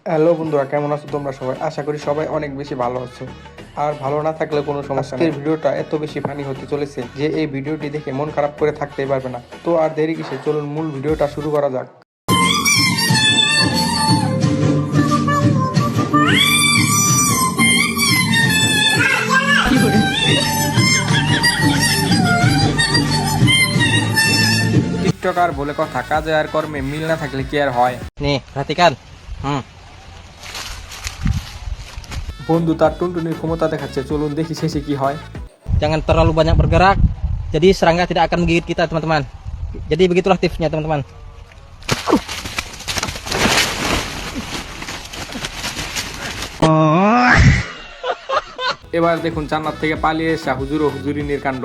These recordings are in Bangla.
হ্যালো বন্ধুরা, কেমন আছো তোমরা সবাই? আশা করি সবাই অনেক বেশি ভালো আছো। আর ভালো না থাকলে কোনো সমস্যা নেই। ভিডিওটা এত বেশি ফানি হতে চলেছে যে এই ভিডিওটি দেখে মন খারাপ করে থাকতেই পারবে না। তো আর দেরি কিসে, চলুন মূল ভিডিওটা শুরু করা যাক। টিকটকার বলে কথা, কাজে আর কর্মে মিল না থাকলে কি আর হয়? Nih, perhatikan. বন্ধু তার টুনটুনির ক্ষমতা দেখাচ্ছে, চলুন দেখি শেষে কি হয়। Jangan terlalu banyak bergerak. Jadi serangga tidak akan menggigit kita, teman-teman. Jadi begitulah tipsnya, teman-teman. এবার দেখুন জান্নাত থেকে পালিয়ে এসা হুজুর ও হুজুরিনীর কাণ্ড।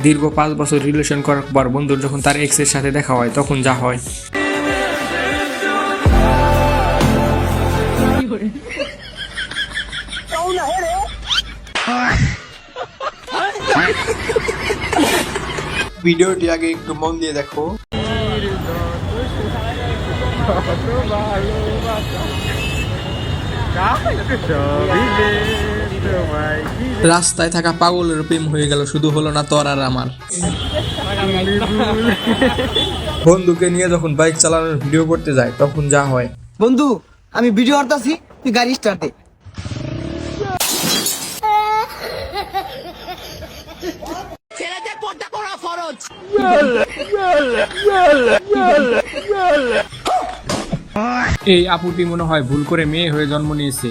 দীর্ঘ 5 বছর রিলেশন করার পর বন্ধুর যখন তার এক্স এর সাথে দেখা হয় তখন যা হয়। ভিডিওটি আগে একটু মন দিয়ে দেখো। রাস্তায় থাকা পাগলের প্রেম হয়ে গেল, শুধু হলো না তোর আর আমার। বন্ধুকে নিয়ে যখন বাইক চালানোর ভিডিও করতে যায় তখন যা হয়। বন্ধু, আমি ভিডিও করতেছি, তুই গাড়ি স্টার্ট দে। এই আপুটি মনে হয় ভুল করে মেয়ে হয়ে জন্ম নিয়েছে।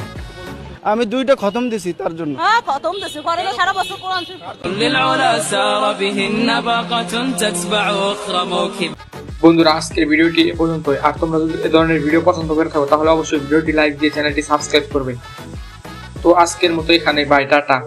আমি 2টা খতম দিছি তার জন্য। হ্যাঁ, খতম দেশে করে না, সারা বছর কোরআন শরীফ বন্ধুরা, আজকের ভিডিওটি এ পর্যন্তই। আর তোমরা যদি এ ধরনের ভিডিও পছন্দ করে থাকো তাহলে অবশ্যই ভিডিওটি লাইক দিয়ে চ্যানেলটি সাবস্ক্রাইব করবে। তো আজকের মতো এখানে, বাই, টাটা।